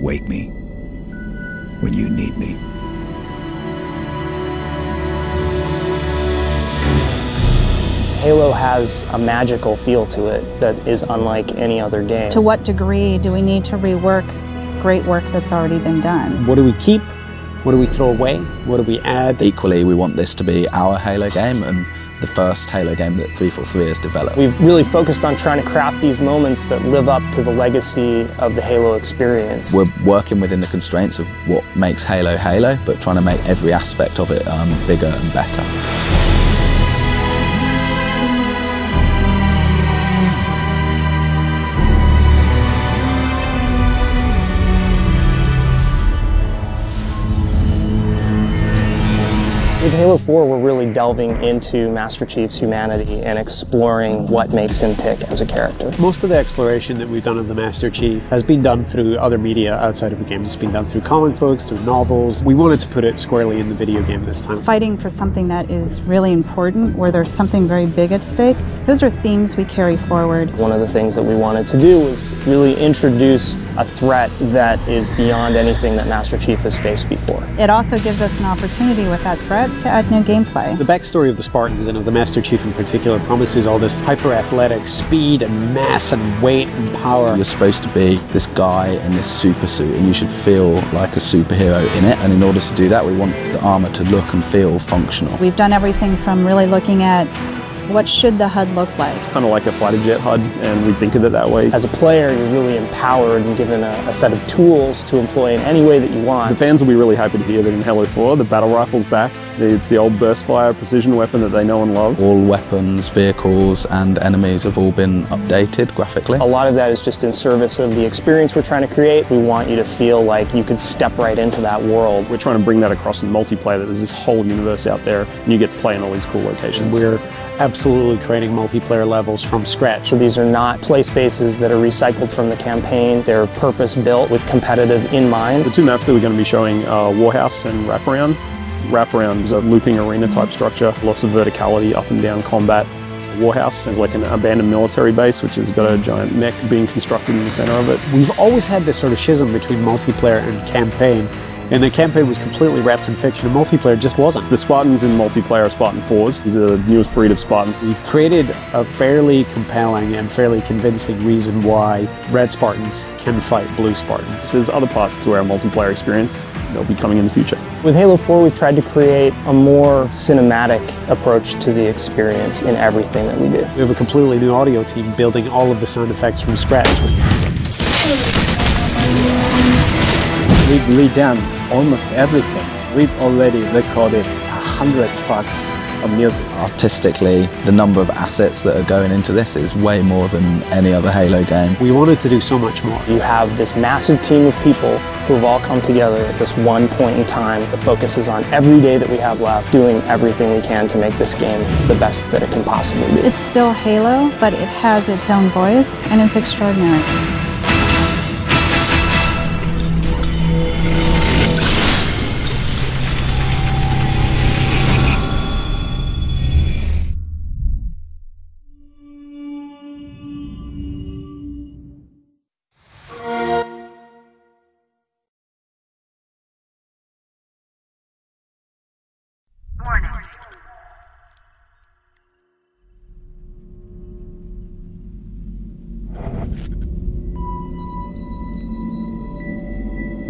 Wake me when you need me. Halo has a magical feel to it that is unlike any other game. To what degree do we need to rework great work that's already been done? What do we keep? What do we throw away? What do we add? Equally, we want this to be our Halo game and the first Halo game that 343 has developed. We've really focused on trying to craft these moments that live up to the legacy of the Halo experience. We're working within the constraints of what makes Halo Halo, but trying to make every aspect of it bigger and better. With Halo 4, we're really delving into Master Chief's humanity and exploring what makes him tick as a character. Most of the exploration that we've done of the Master Chief has been done through other media outside of the game. It's been done through comic books, through novels. We wanted to put it squarely in the video game this time. Fighting for something that is really important, where there's something very big at stake, those are themes we carry forward. One of the things that we wanted to do was really introduce a threat that is beyond anything that Master Chief has faced before. It also gives us an opportunity with that threat to add new gameplay. The backstory of the Spartans and of the Master Chief in particular promises all this hyper-athletic speed and mass and weight and power. You're supposed to be this guy in this super suit and you should feel like a superhero in it, and in order to do that we want the armor to look and feel functional. We've done everything from really looking at what should the HUD look like. It's kind of like a fighter jet HUD, and we think of it that way. As a player, you're really empowered and given a set of tools to employ in any way that you want. The fans will be really happy to hear that in Halo 4, the battle rifle's back. It's the old burst fire precision weapon that they know and love. All weapons, vehicles and enemies have all been updated graphically. A lot of that is just in service of the experience we're trying to create. We want you to feel like you could step right into that world. We're trying to bring that across in multiplayer, that there's this whole universe out there and you get to play in all these cool locations. We're absolutely creating multiplayer levels from scratch. So these are not play spaces that are recycled from the campaign. They're purpose-built with competitive in mind. The two maps that we're going to be showing are Warhouse and Wraparound. Wraparound is a looping arena type structure, lots of verticality, up and down combat. Warhouse is like an abandoned military base which has got a giant mech being constructed in the center of it. We've always had this sort of schism between multiplayer and campaign. And the campaign was completely wrapped in fiction, and multiplayer just wasn't. The Spartans in multiplayer are Spartan 4s. These are the newest breed of Spartan. We've created a fairly compelling and fairly convincing reason why Red Spartans can fight Blue Spartans. There's other parts to our multiplayer experience that'll be coming in the future. With Halo 4, we've tried to create a more cinematic approach to the experience in everything that we do. We have a completely new audio team building all of the sound effects from scratch. We've redone almost everything. We've already recorded 100 tracks of music. Artistically, the number of assets that are going into this is way more than any other Halo game. We wanted to do so much more. You have this massive team of people who have all come together at this one point in time that focuses on every day that we have left, doing everything we can to make this game the best that it can possibly be. It's still Halo, but it has its own voice, and it's extraordinary.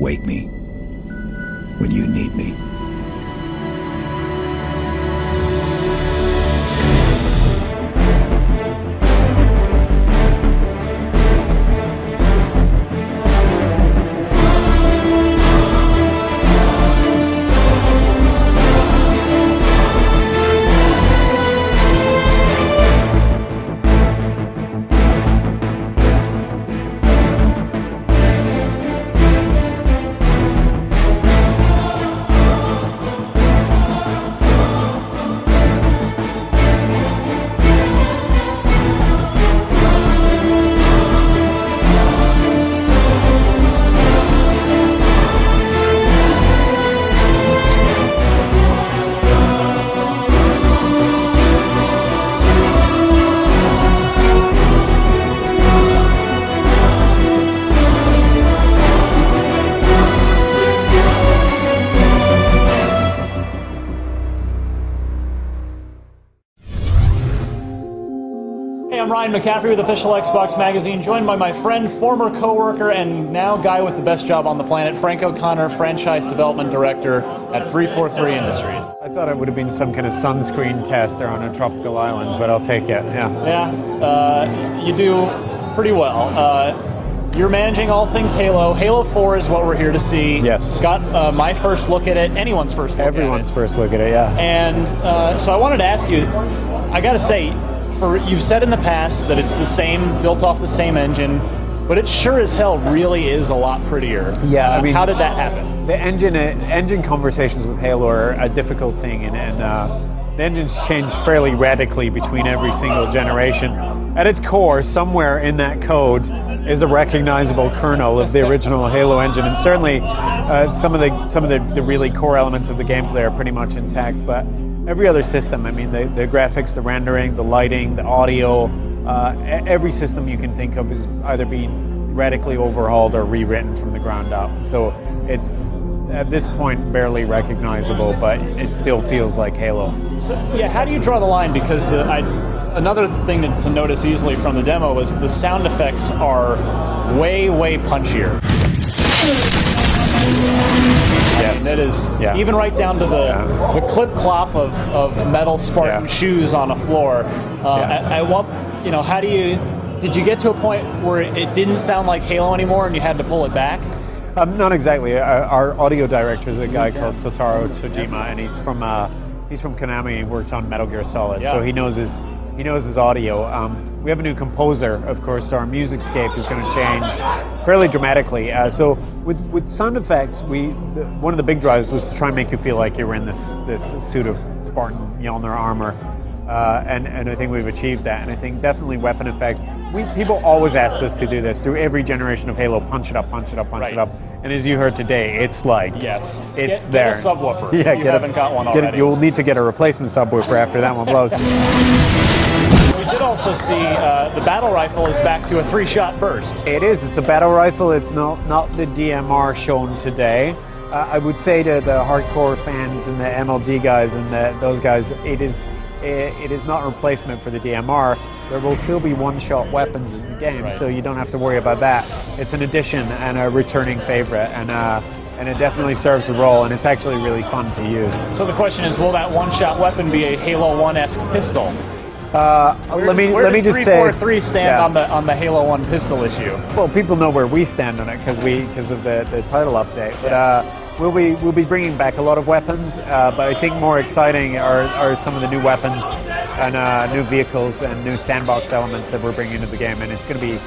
Wake me when you need me. Ryan McCaffrey with Official Xbox Magazine, joined by my friend, former co-worker, and now guy with the best job on the planet, Frank O'Connor, Franchise Development Director at 343 Industries. I thought it would have been some kind of sunscreen tester on a tropical island, but I'll take it, yeah. Yeah, you do pretty well. You're managing all things Halo. Halo 4 is what we're here to see. Yes. Got my first look at it, anyone's first look Everyone's at it. first look at it, yeah. And so I wanted to ask you, I got to say, you've said in the past that it's the same, built off the same engine, but it sure as hell really is a lot prettier. Yeah, I mean, how did that happen? The engine conversations with Halo are a difficult thing, and the engines change fairly radically between every single generation. At its core, somewhere in that code is a recognizable kernel of the original Halo engine, and certainly some of the really core elements of the gameplay are pretty much intact. But every other system, I mean, the graphics, the rendering, the lighting, the audio, every system you can think of is either being radically overhauled or rewritten from the ground up. So it's at this point barely recognizable, but it still feels like Halo. So, yeah, how do you draw the line? Because another thing to notice easily from the demo was the sound effects are way, way punchier. Yes. That is, even right down to the clip-clop of metal Spartan shoes on a floor. How do you, did you get to a point where it didn't sound like Halo anymore and you had to pull it back? Not exactly. Our audio director is a guy called Sotaro Tojima, and he's from Konami. He worked on Metal Gear Solid, so he knows his audio. We have a new composer, of course, so our musicscape is going to change fairly dramatically. So with sound effects, one of the big drives was to try and make you feel like you were in this suit of Spartan Mjolnir armor. And I think we've achieved that. And I think definitely weapon effects. People always ask us to do this through every generation of Halo. Punch it up, punch it up, punch it up. And as you heard today, it's like it's there. Get a subwoofer. Yeah, you haven't got one already. You'll need to get a replacement subwoofer after that one blows. We did also see the battle rifle is back to a 3-shot burst. It is. It's a battle rifle. It's not the DMR shown today. I would say to the hardcore fans and the MLG guys and those guys, it is not a replacement for the DMR. There will still be one-shot weapons in the game, so you don't have to worry about that. It's an addition and a returning favorite, and it definitely serves the role, and it's actually really fun to use. So the question is, will that one-shot weapon be a Halo 1-esque pistol? Let me just say, 343 stand on the Halo 1 pistol issue? Well, people know where we stand on it because of the title update. But we'll be bringing back a lot of weapons. But I think more exciting are some of the new weapons and new vehicles and new sandbox elements that we're bringing into the game. And it's going to be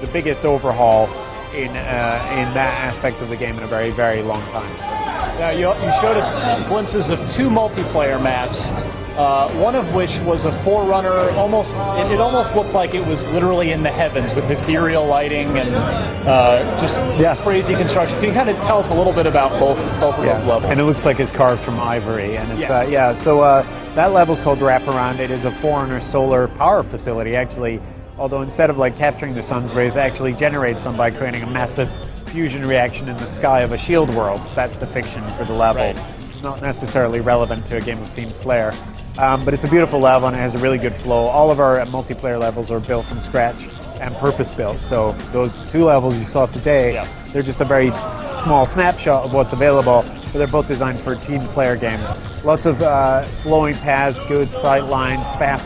the biggest overhaul in that aspect of the game in a very, very long time. Yeah, you showed us glimpses of 2 multiplayer maps. One of which was a Forerunner, it almost looked like it was literally in the heavens with ethereal lighting and just crazy construction. Can you kind of tell us a little bit about both of those levels? And it looks like it's carved from ivory. And it's, so that level's called Wraparound. It is a Forerunner solar power facility, actually, although instead of like capturing the sun's rays, it actually generates them by creating a massive fusion reaction in the sky of a shield world. That's the fiction for the level. Not necessarily relevant to a game of Team Slayer. But it's a beautiful level and it has a really good flow. All of our multiplayer levels are built from scratch and purpose-built. So those 2 levels you saw today, they're just a very small snapshot of what's available, but they're both designed for Team Slayer games. Lots of flowing paths, good sight lines, fast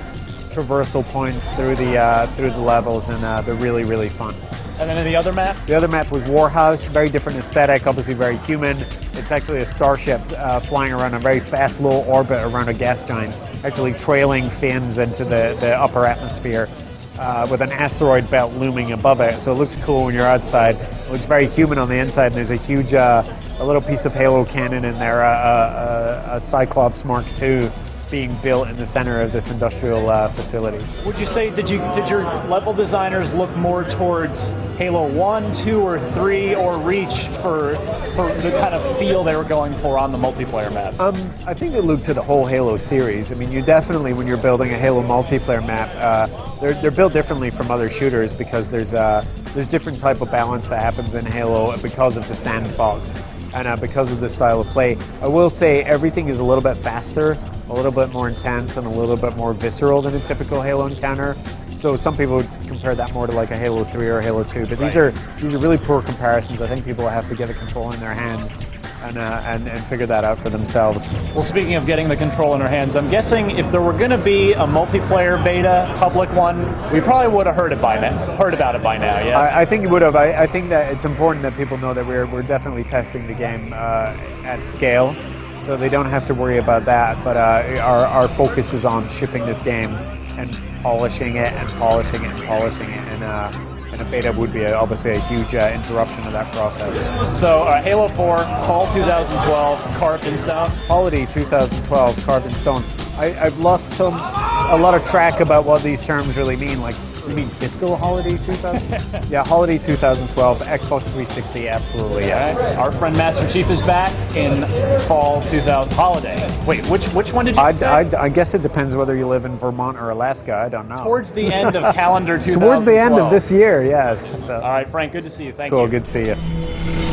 traversal points through the levels, and they're really, really fun. And then the other map? The other map was Warhouse, very different aesthetic, obviously very human. It's actually a starship flying around a very fast, low orbit around a gas giant, actually trailing fins into the upper atmosphere with an asteroid belt looming above it. So it looks cool when you're outside. It looks very human on the inside, and there's a huge, a little piece of Halo cannon in there, a Cyclops Mark II being built in the center of this industrial facility. Would you say, did your level designers look more towards Halo 1, 2, or 3, or Reach for the kind of feel they were going for on the multiplayer maps? I think they looked to the whole Halo series. I mean, you definitely, when you're building a Halo multiplayer map, they're built differently from other shooters because there's different type of balance that happens in Halo because of the sandbox and because of the style of play. I will say everything is a little bit faster a little bit more intense and a little bit more visceral than a typical Halo encounter. So some people would compare that more to like a Halo 3 or a Halo 2, but these are really poor comparisons. I think people have to get a controller in their hands and figure that out for themselves. Well, speaking of getting the control in their hands, I'm guessing if there were going to be a multiplayer beta, public one, we probably would have heard about it by now. Yeah. I think you would have. I think that it's important that people know that we're definitely testing the game at scale, so they don't have to worry about that. But our focus is on shipping this game and polishing it and polishing it and polishing it, and a beta would be obviously a huge interruption of that process. So Halo 4, Fall 2012, Carved in Stone? Holiday 2012, Carved in Stone. I've lost a lot of track about what these terms really mean. Like, you mean fiscal holiday 2000? Yeah, holiday 2012, Xbox 360, absolutely, yes. Right. Our friend Master Chief is back in fall 2000, holiday. Wait, which one did you say? I guess it depends whether you live in Vermont or Alaska, I don't know. Towards the end of calendar 2012. Towards the end of this year, yes. So. All right, Frank, good to see you. Thank you. Cool, good to see you.